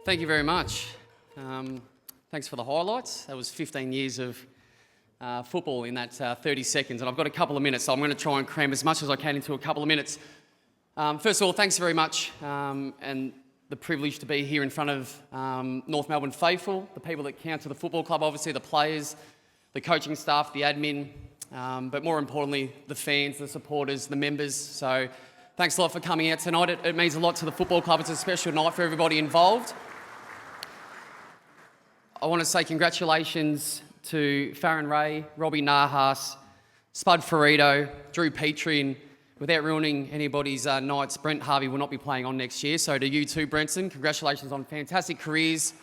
Thank you very much. Thanks for the highlights. That was 15 years of football in that 30 seconds, and I've got a couple of minutes, so I'm going to try and cram as much as I can into a couple of minutes. First of all, thanks very much, and the privilege to be here in front of North Melbourne faithful, the people that count to the football club, obviously the players, the coaching staff, the admin, but more importantly, the fans, the supporters, the members. So thanks a lot for coming out tonight. It means a lot to the football club. It's a special night for everybody involved. I want to say congratulations to Farron Ray, Robbie Nahas, Spud Ferrito, Drew Petrie, and without ruining anybody's nights, Brent Harvey will not be playing on next year. So to you too, Brenton, congratulations on fantastic careers.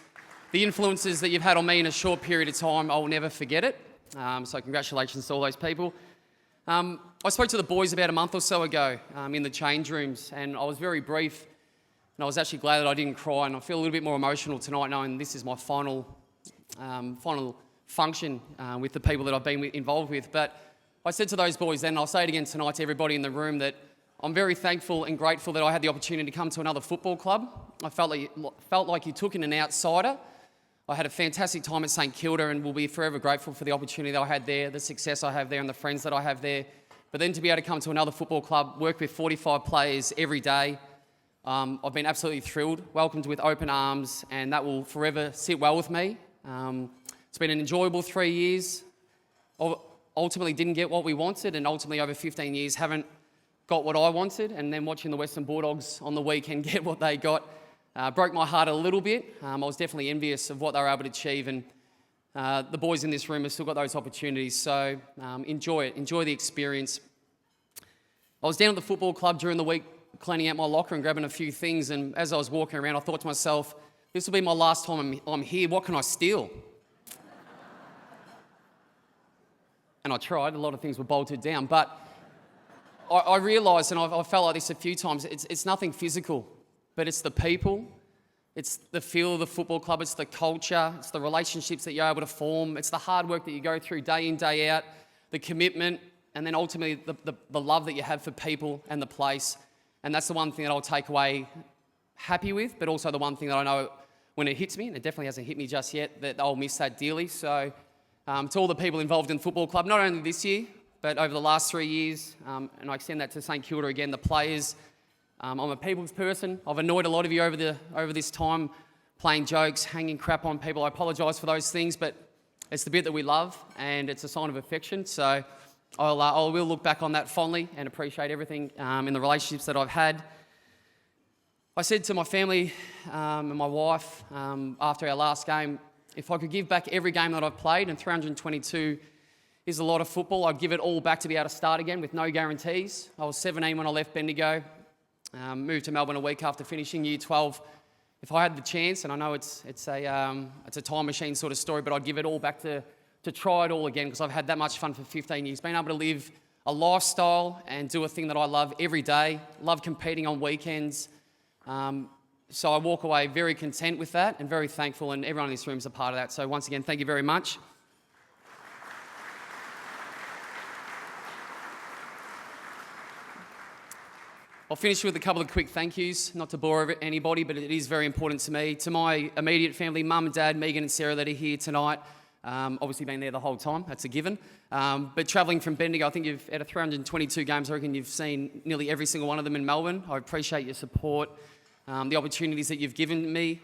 The influences that you've had on me in a short period of time, I will never forget it. So congratulations to all those people. I spoke to the boys about a month or so ago in the change rooms, and I was very brief, and I was actually glad that I didn't cry, and I feel a little bit more emotional tonight knowing this is my final function with the people that I've been involved with. But I said to those boys then, and I'll say it again tonight to everybody in the room, that I'm very thankful and grateful that I had the opportunity to come to another football club. I felt like you took in an outsider. I had a fantastic time at St Kilda and will be forever grateful for the opportunity that I had there, the success I have there and the friends that I have there. But then to be able to come to another football club, work with 45 players every day, I've been absolutely thrilled, welcomed with open arms, and that will forever sit well with me. It's been an enjoyable 3 years. Ultimately didn't get what we wanted, and ultimately over 15 years haven't got what I wanted, and then watching the Western Bulldogs on the weekend get what they got broke my heart a little bit. I was definitely envious of what they were able to achieve, and the boys in this room have still got those opportunities, so enjoy it, enjoy the experience. I was down at the football club during the week cleaning out my locker and grabbing a few things, and as I was walking around I thought to myself, this will be my last time I'm here, what can I steal? And I tried, a lot of things were bolted down, but I realised, and I've felt like this a few times, it's nothing physical, but it's the people, it's the feel of the football club, it's the culture, it's the relationships that you're able to form, it's the hard work that you go through day in, day out, the commitment, and then ultimately the love that you have for people and the place. And that's the one thing that I'll take away happy with, but also the one thing that I know when it hits me, and it definitely hasn't hit me just yet, that I'll miss that dearly. So to all the people involved in the football club, not only this year, but over the last 3 years, and I extend that to St Kilda again, the players. I'm a people's person. I've annoyed a lot of you over this time, playing jokes, hanging crap on people. I apologise for those things, but it's the bit that we love, and it's a sign of affection. So I will look back on that fondly and appreciate everything in the relationships that I've had. I said to my family and my wife after our last game, if I could give back every game that I've played, and 322 is a lot of football, I'd give it all back to be able to start again with no guarantees. I was 17 when I left Bendigo, moved to Melbourne a week after finishing year 12. If I had the chance, and I know it's a time machine sort of story, but I'd give it all back to try it all again, because I've had that much fun for 15 years. Being able to live a lifestyle and do a thing that I love every day, love competing on weekends. So I walk away very content with that and very thankful, and everyone in this room is a part of that. So once again, thank you very much. I'll finish with a couple of quick thank yous, not to bore anybody, but it is very important to me. To my immediate family, Mum and Dad, Megan and Sarah, that are here tonight. Obviously been there the whole time, that's a given. But travelling from Bendigo, I think out of 322 games, I reckon you've seen nearly every single one of them in Melbourne. I appreciate your support, the opportunities that you've given me.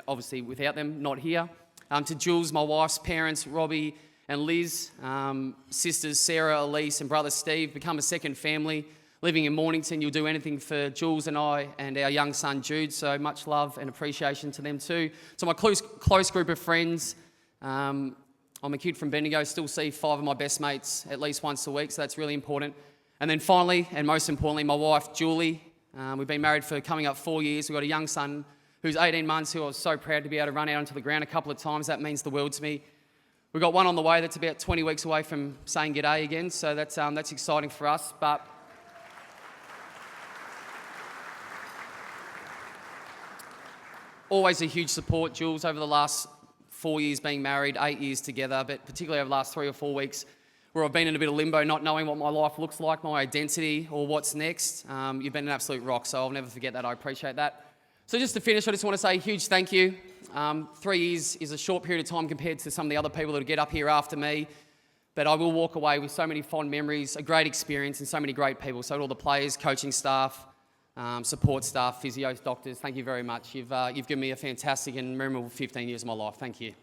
Obviously without them, not here. To Jules, my wife's parents, Robbie and Liz, sisters Sarah, Elise and brother Steve, become a second family. Living in Mornington, you'll do anything for Jules and I and our young son Jude, so much love and appreciation to them too. So my close group of friends, I'm a kid from Bendigo, still see 5 of my best mates at least once a week, so that's really important. And then finally, and most importantly, my wife Julie. We've been married for coming up 4 years. We've got a young son who's 18 months, who I was so proud to be able to run out onto the ground a couple of times. That means the world to me. We've got one on the way that's about 20 weeks away from saying g'day again, so that's exciting for us. But always a huge support, Jules, over the last 4 years being married, 8 years together, but particularly over the last 3 or 4 weeks where I've been in a bit of limbo, not knowing what my life looks like, my identity or what's next. You've been an absolute rock, so I'll never forget that. I appreciate that. So just to finish, I just want to say a huge thank you. 3 years is a short period of time compared to some of the other people that will get up here after me. But I will walk away with so many fond memories, a great experience, and so many great people. So to all the players, coaching staff, support staff, physios, doctors, thank you very much. You've given me a fantastic and memorable 15 years of my life. Thank you.